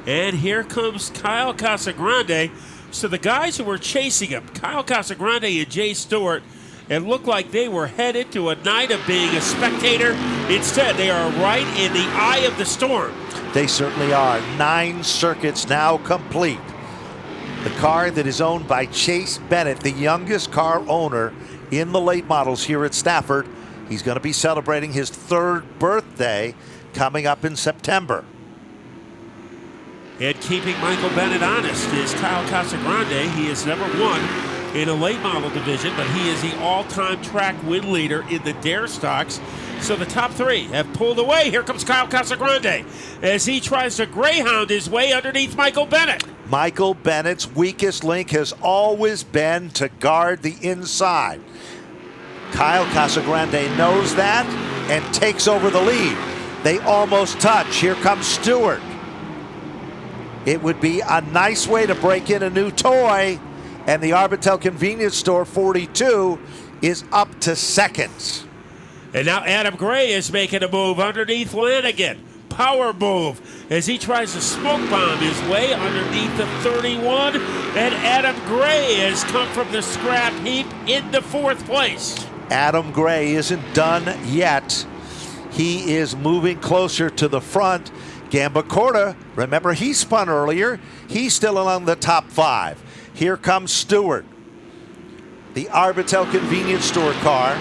And here comes Kyle Casagrande. So the guys who were chasing him, Kyle Casagrande and Jay Stewart, it looked like they were headed to a night of being a spectator. Instead, they are right in the eye of the storm. They certainly are. 9 circuits now complete. The car that is owned by Chase Bennett, the youngest car owner in the late models here at Stafford. He's going to be celebrating his 3rd birthday coming up in September. And keeping Michael Bennett honest is Kyle Casagrande. He has never won in a late model division, but he is the all-time track win leader in the Dare Stocks. So the top 3 have pulled away. Here comes Kyle Casagrande as he tries to greyhound his way underneath Michael Bennett. Michael Bennett's weakest link has always been to guard the inside. Kyle Casagrande knows that and takes over the lead. They almost touch. Here comes Stewart. It would be a nice way to break in a new toy, and the Arbitel Convenience Store 42 is up to second. And now Adam Gray is making a move underneath Lanigan. Power move as he tries to smoke bomb his way underneath the 31. And Adam Gray has come from the scrap heap into fourth place. Adam Gray isn't done yet. He is moving closer to the front. Gambacorta, remember he spun earlier. He's still along the top 5. Here comes Stewart. The Arbitel Convenience Store car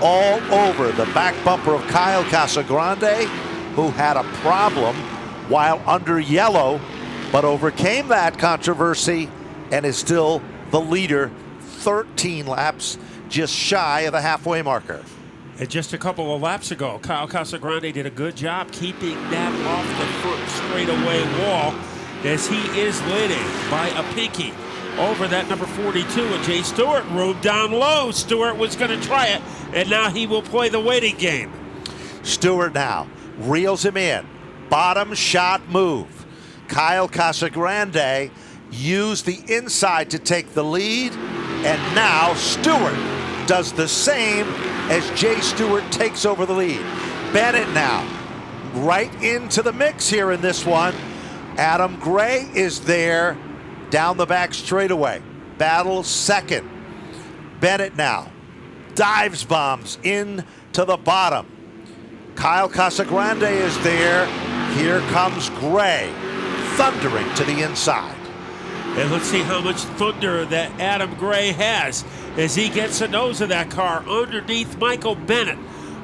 all over the back bumper of Kyle Casagrande, who had a problem while under yellow, but overcame that controversy and is still the leader, 13 laps just shy of the halfway marker. And just a couple of laps ago, Kyle Casagrande did a good job keeping that off the front straightaway wall as he is leading by a pinky over that number 42. And Jay Stewart rode down low. Stewart was going to try it, and now he will play the waiting game. Stewart now reels him in. Bottom shot move. Kyle Casagrande used the inside to take the lead, and now Stewart does the same as Jay Stewart takes over the lead. Bennett now right into the mix here in this one. Adam Gray is there down the back straightaway. Battle second. Bennett now dives bombs into the bottom. Kyle Casagrande is there. Here comes Gray, thundering to the inside. And let's see how much thunder that Adam Gray has as he gets the nose of that car underneath Michael Bennett.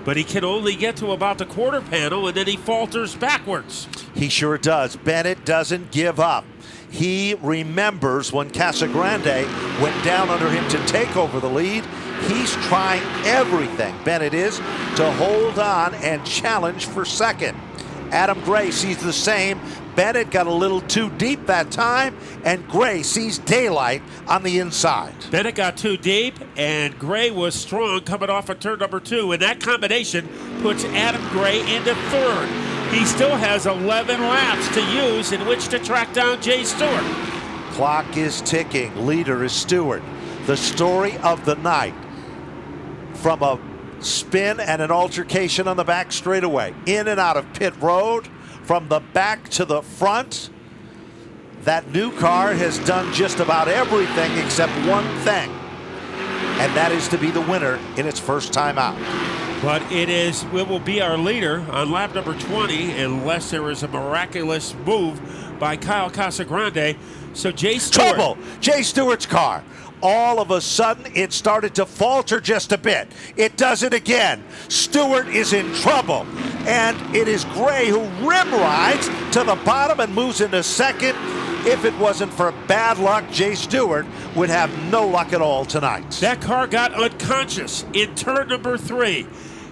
But he can only get to about the quarter panel, and then he falters backwards. He sure does. Bennett doesn't give up. He remembers when Casagrande went down under him to take over the lead. He's trying everything, Bennett is, to hold on and challenge for second. Adam Gray sees the same. Bennett got a little too deep that time, and Gray sees daylight on the inside. Bennett got too deep, and Gray was strong coming off of turn number 2, and that combination puts Adam Gray into third. He still has 11 laps to use in which to track down Jay Stewart. Clock is ticking. Leader is Stewart. The story of the night, from a spin and an altercation on the back straightaway, in and out of pit road, from the back to the front. That new car has done just about everything except one thing, and that is to be the winner in its first time out. But it will be our leader on lap number 20 unless there is a miraculous move by Kyle Casagrande. So Jay Stewart. Trouble! Jay Stewart's car. All of a sudden, it started to falter just a bit. It does it again. Stewart is in trouble. And it is Gray who rim rides to the bottom and moves into second. If it wasn't for bad luck, Jay Stewart would have no luck at all tonight. That car got unconscious in turn number 3.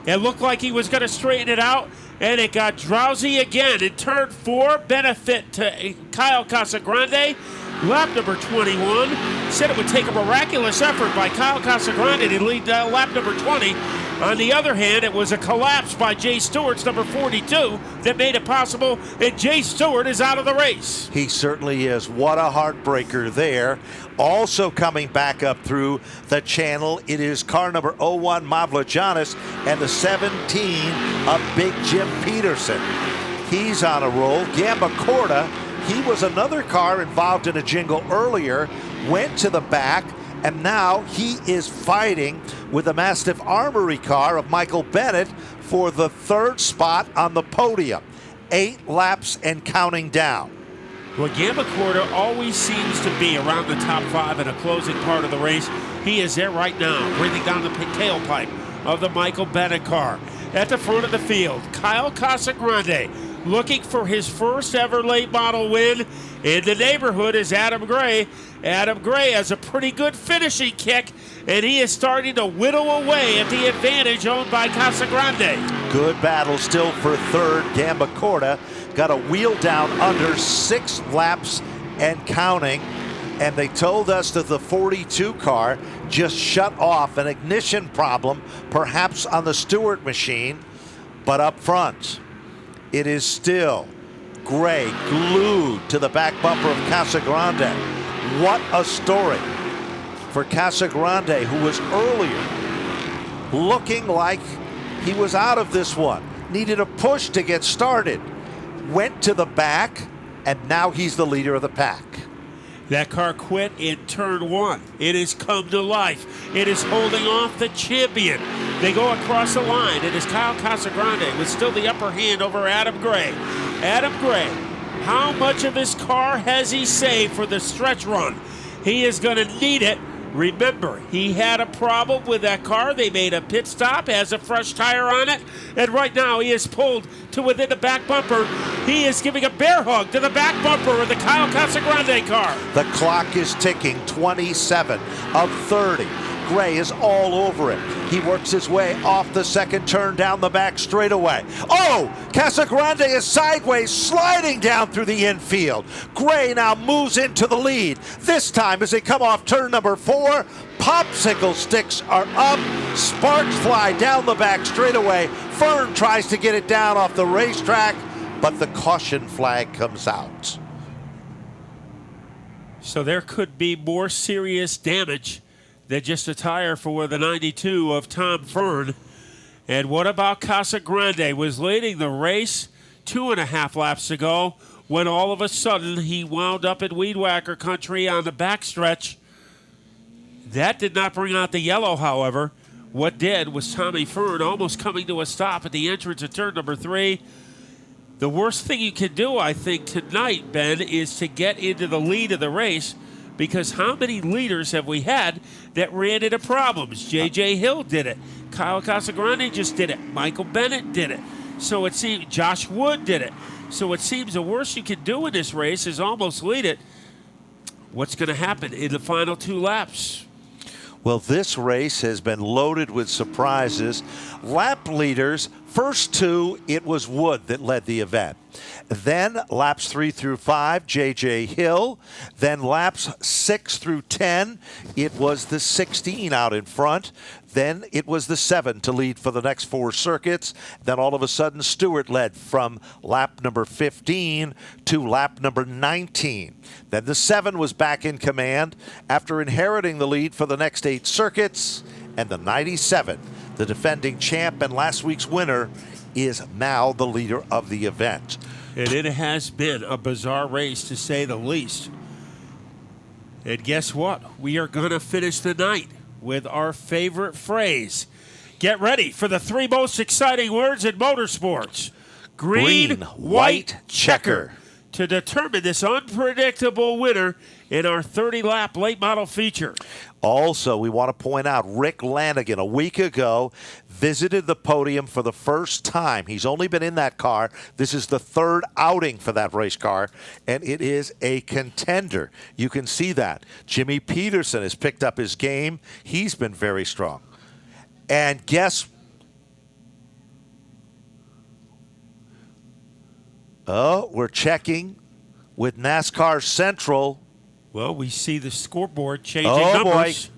It looked like he was going to straighten it out, and it got drowsy again in turn 4. Benefit to Kyle Casagrande. Lap number 21. Said it would take a miraculous effort by Kyle Casagrande to lead lap number 20. On the other hand, it was a collapse by Jay Stewart's number 42 that made it possible, and Jay Stewart is out of the race. He certainly is. What a heartbreaker there. Also coming back up through the channel, it is car number 01, Mavlajanis, and the 17 of Big Jim Peterson. He's on a roll. Gambacorta, he was another car involved in a jingle earlier, went to the back, and now he is fighting with the Mastiff Armory car of Michael Bennett for the third spot on the podium. 8 laps and counting down. Well, Gambacorta always seems to be around the top 5 in a closing part of the race. He is there right now, breathing down the tailpipe of the Michael Bennett car. At the front of the field, Kyle Casagrande looking for his first ever late model win. In the neighborhood is Adam Gray. Adam Gray has a pretty good finishing kick, and he is starting to whittle away at the advantage owned by Casagrande. Good battle still for third. Gambacorta got a wheel down under, 6 laps and counting. And they told us that the 42 car just shut off, an ignition problem, perhaps on the Stewart machine. But up front, it is still Gray glued to the back bumper of Casagrande. What a story for Casagrande, who was earlier looking like he was out of this one. Needed a push to get started. Went to the back, and now he's the leader of the pack. That car quit in turn 1. It has come to life. It is holding off the champion. They go across the line. It is Kyle Casagrande with still the upper hand over Adam Gray. Adam Gray, how much of his car has he saved for the stretch run? He is going to need it. Remember, he had a problem with that car. They made a pit stop, has a fresh tire on it, and right now he is pulled to within the back bumper. He is giving a bear hug to the back bumper of the Kyle Casagrande car. The clock is ticking, 27 of 30. Gray is all over it. He works his way off the second turn down the back straightaway. Oh, Casagrande is sideways, sliding down through the infield. Gray now moves into the lead. This time as they come off turn number 4, popsicle sticks are up. Sparks fly down the back straightaway. Fern tries to get it down off the racetrack, but the caution flag comes out. So there could be more serious damage than just a tire for the 92 of Tom Fern. And what about Casagrande? Was leading the race 2.5 laps ago when all of a sudden he wound up in Weed Whacker country on the backstretch. That did not bring out the yellow, however. What did was Tommy Fern almost coming to a stop at the entrance of turn number 3. The worst thing you can do, I think, tonight, Ben, is to get into the lead of the race, because how many leaders have we had that ran into problems? J.J. Hill did it. Kyle Casagrande just did it. Michael Bennett did it. So it seems Josh Wood did it. So it seems the worst you can do in this race is almost lead it. What's going to happen in the final 2 laps? Well, this race has been loaded with surprises. Lap leaders, first 2, it was Wood that led the event. Then laps 3 through 5, J.J. Hill. Then laps 6 through 10, it was the 16 out in front. Then it was the 7 to lead for the next 4 circuits. Then all of a sudden, Stewart led from lap number 15 to lap number 19. Then the 7 was back in command after inheriting the lead for the next 8 circuits. And the 97, the defending champ and last week's winner, is now the leader of the event. And it has been a bizarre race, to say the least. And guess what? We are going to finish the night with our favorite phrase. Get ready for the 3 most exciting words in motorsports. Green, white, checker. To determine this unpredictable winner in our 30-lap late model feature. Also, we want to point out Rick Lanigan a week ago visited the podium for the first time. He's only been in that car. This is the 3rd outing for that race car, and it is a contender. You can see that. Jimmy Peterson has picked up his game. He's been very strong. And guess we're checking with NASCAR Central. Well, we see the scoreboard changing Boy. numbers.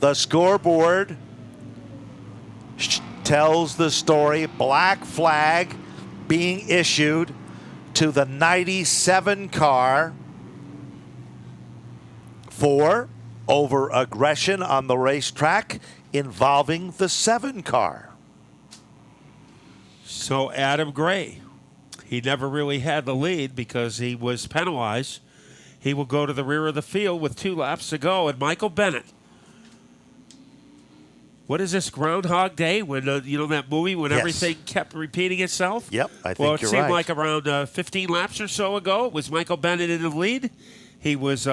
The scoreboard tells the story. Black flag being issued to the 97 car for over aggression on the racetrack involving the 7 car. So Adam Gray, he never really had the lead because he was penalized. He will go to the rear of the field with 2 laps to go. And Michael Bennett, what is this, Groundhog Day? When that movie when Yes. everything kept repeating itself? Yep, I think well, it you're seemed right. like around 15 laps or so ago, it was Michael Bennett in the lead. He was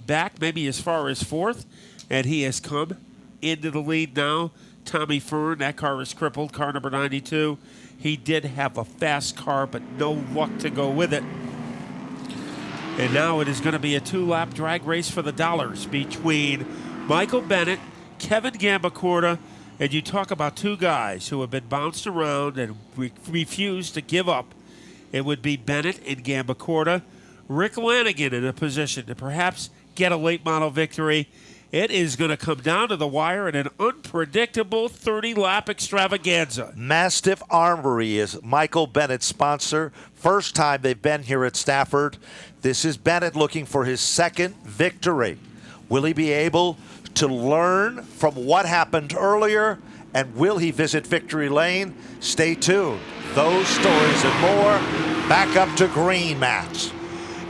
back maybe as far as 4th, and he has come into the lead now. Tommy Fern, that car is crippled, car number 92. He did have a fast car, but no luck to go with it. And now it is going to be a 2-lap drag race for the dollars between Michael Bennett, Kevin Gambacorta, and you talk about 2 guys who have been bounced around and refused to give up. It would be Bennett and Gambacorta. Rick Lanigan in a position to perhaps get a late model victory. It is going to come down to the wire in an unpredictable 30-lap extravaganza. Mastiff Armory is Michael Bennett's sponsor. First time they've been here at Stafford. This is Bennett looking for his second victory. Will he be able to learn from what happened earlier? And will he visit Victory Lane? Stay tuned. Those stories and more. Back up to green, Matt.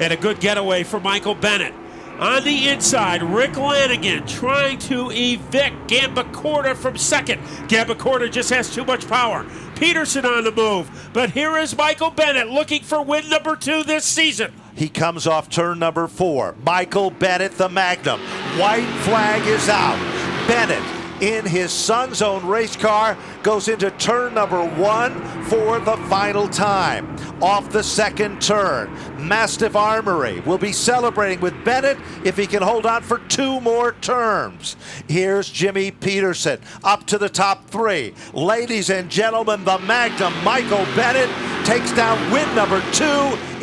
And a good getaway for Michael Bennett. On the inside, Rick Lanigan trying to evict Gambacorta from second. Gambacorta just has too much power. Peterson on the move. But here is Michael Bennett looking for win number 2 this season. He comes off turn number 4. Michael Bennett, the Magnum. White flag is out. Bennett, in his son's own race car, goes into turn number 1 for the final time. Off the second turn, Mastiff Armory will be celebrating with Bennett if he can hold on for 2 more turns. Here's Jimmy Peterson up to the top 3. Ladies and gentlemen, the Magnum Michael Bennett takes down win number 2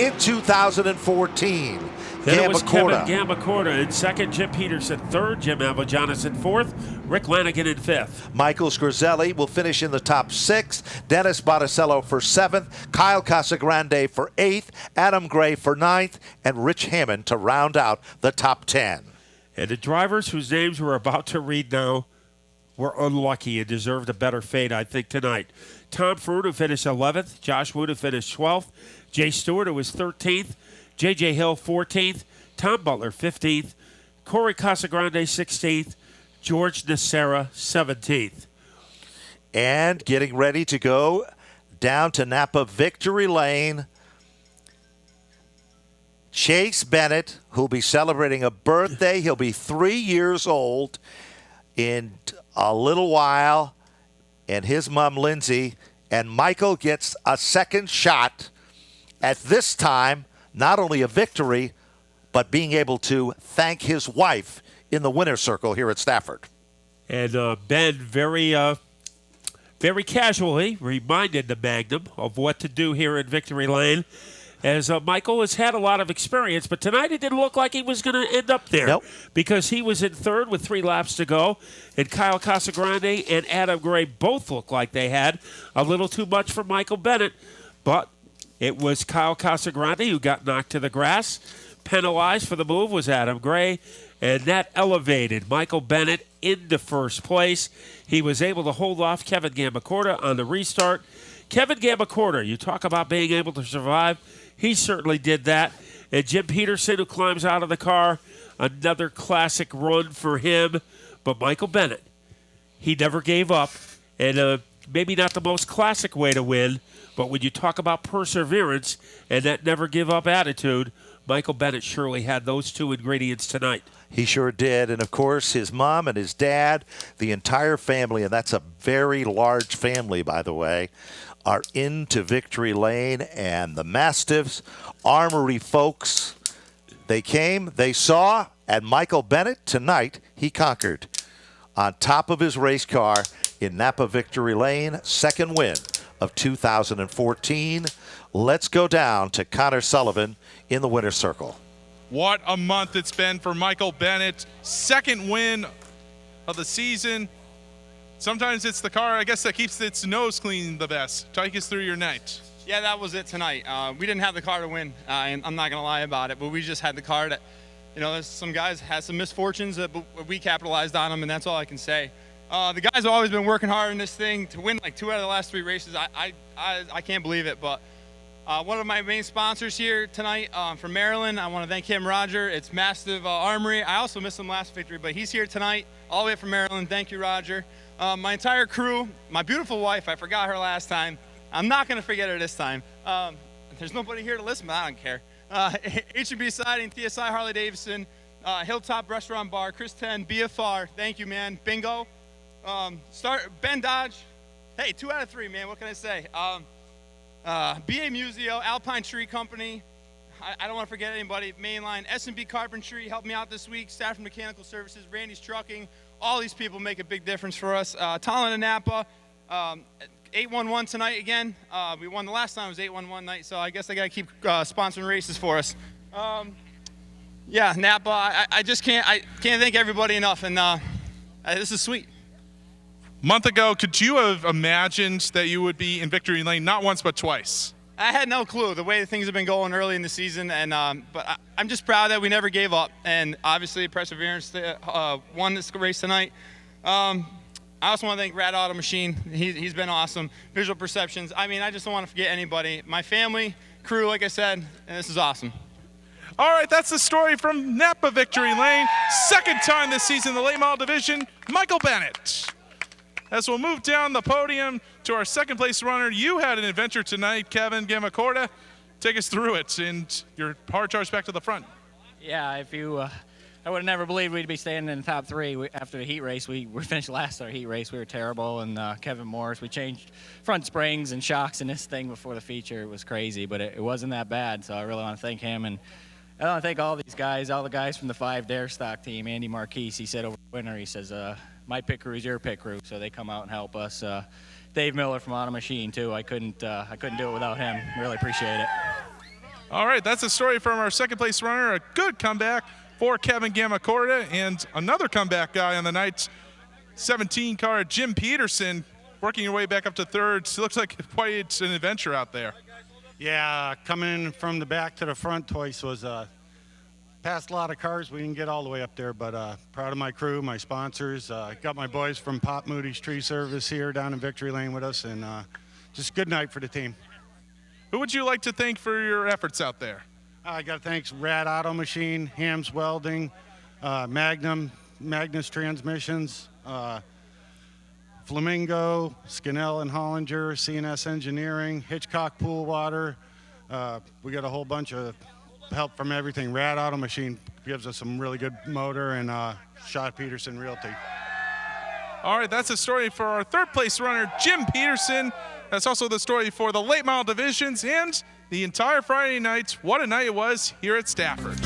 in 2014. Then it was Kevin Gambacorta in second, Jim Peterson third, Jim Avajanis in fourth, Rick Lanigan in fifth. Michael Scorzelli will finish in the top 6, Dennis Botticello for 7th, Kyle Casagrande for 8th, Adam Gray for 9th, and Rich Hammond to round out the top 10. And the drivers whose names we're about to read now were unlucky and deserved a better fate, I think, tonight. Tom Fruit, who finished 11th, Josh Wood, who finished 12th, Jay Stewart, who was 13th, J.J. Hill, 14th, Tom Butler, 15th, Corey Casagrande, 16th, George Nacera, 17th. And getting ready to go down to Napa Victory Lane, Chase Bennett, who'll be celebrating a birthday. He'll be 3 years old in a little while, and his mom, Lindsay, and Michael gets a second shot at this time. Not only a victory, but being able to thank his wife in the winner's circle here at Stafford. And Ben very casually reminded the Magnum of what to do here in Victory Lane, as Michael has had a lot of experience, but tonight it didn't look like he was going to end up there. Nope. Because he was in third with 3 laps to go, and Kyle Casagrande and Adam Gray both looked like they had a little too much for Michael Bennett, but it was Kyle Casagrande who got knocked to the grass. Penalized for the move was Adam Gray, and that elevated Michael Bennett into first place. He was able to hold off Kevin Gambacorta on the restart. Kevin Gambacorta, you talk about being able to survive. He certainly did that. And Jim Peterson, who climbs out of the car, another classic run for him. But Michael Bennett, he never gave up. And maybe not the most classic way to win, but when you talk about perseverance and that never give up attitude, Michael Bennett surely had those 2 ingredients tonight. He sure did. And, of course, his mom and his dad, the entire family, and that's a very large family, by the way, are into Victory Lane. And the Mastiffs, Armory folks, they came, they saw, and Michael Bennett, tonight, he conquered on top of his race car in Napa Victory Lane, second win of 2014. Let's go down to Connor Sullivan in the winner's circle. What a month it's been for Michael Bennett. Second win of the season. Sometimes it's the car, I guess, that keeps its nose clean the best. Take us through your night. Yeah, that was it tonight. We didn't have the car to win, and I'm not going to lie about it, but we just had the car that, there's some guys had some misfortunes, but we capitalized on them, and that's all I can say. The guys have always been working hard in this thing to win like 2 out of the last 3 races. I can't believe it, but one of my main sponsors here tonight from Maryland, I want to thank him, Roger. It's Mastiff Armory. I also missed him last victory, but he's here tonight all the way from Maryland. Thank you, Roger. My entire crew, my beautiful wife, I forgot her last time. I'm not going to forget her this time. There's nobody here to listen, but I don't care. H&B Siding, TSI Harley Davidson, Hilltop Restaurant Bar, Chris 10, BFR, thank you, man. Bingo. Ben Dodge. Hey, 2 out of 3, man. What can I say? BA Museo, Alpine Tree Company. I don't want to forget anybody. Mainline, S&B Carpentry helped me out this week. Stafford Mechanical Services, Randy's Trucking. All these people make a big difference for us. Talent and Napa. 811 tonight again. We won the last time. It was 811 night, so I guess I got to keep sponsoring races for us. Yeah, Napa. I just can't thank everybody enough, and this is sweet. Month ago, could you have imagined that you would be in victory lane not once but twice? I had no clue the way things have been going early in the season, and but I'm just proud that we never gave up, and obviously perseverance won this race tonight. I also want to thank Rad Auto Machine. He's been awesome. Visual Perceptions. I mean, I just don't want to forget anybody. My family, crew, like I said, and this is awesome. All right, that's the story from Napa Victory Lane. Second time this season in the late model division, Michael Bennett. As we'll move down the podium to our second place runner, you had an adventure tonight, Kevin Gamacorda. Take us through it and your hard charge back to the front. Yeah, if you, I would have never believed we'd be staying in the top three after the heat race. We finished last our heat race. We were terrible, and Kevin Morris, we changed front springs and shocks in this thing before the feature. It was crazy, but it wasn't that bad, so I really want to thank him. And I want to thank all these guys, all the guys from the 5 Dare stock team. Andy Marquise, he said over the winter, he says, my pit crew is your pit crew, so they come out and help us. Dave Miller from Auto Machine too. I couldn't do it without him. Really appreciate it. All right, that's a story from our second place runner. A good comeback for Kevin Gamacorda, and another comeback guy on the night, 17 car Jim Peterson, working your way back up to third. So it looks like quite an adventure out there. Yeah, coming in from the back to the front twice was past a lot of cars. We didn't get all the way up there, but proud of my crew, my sponsors. Got my boys from Pop Moody's Tree Service here down in Victory Lane with us, and just a good night for the team. Who would you like to thank for your efforts out there? I got to thank Rad Auto Machine, Hams Welding, Magnus Transmissions, Flamingo, Scannell and Hollinger, CNS Engineering, Hitchcock Pool Water. We got a whole bunch of help from everything. Rad Auto Machine gives us some really good motor, and Schott Peterson Realty. All right, that's a story for our third place runner, Jim Peterson. That's also the story for the late model divisions and the entire Friday night. What a night it was here at Stafford.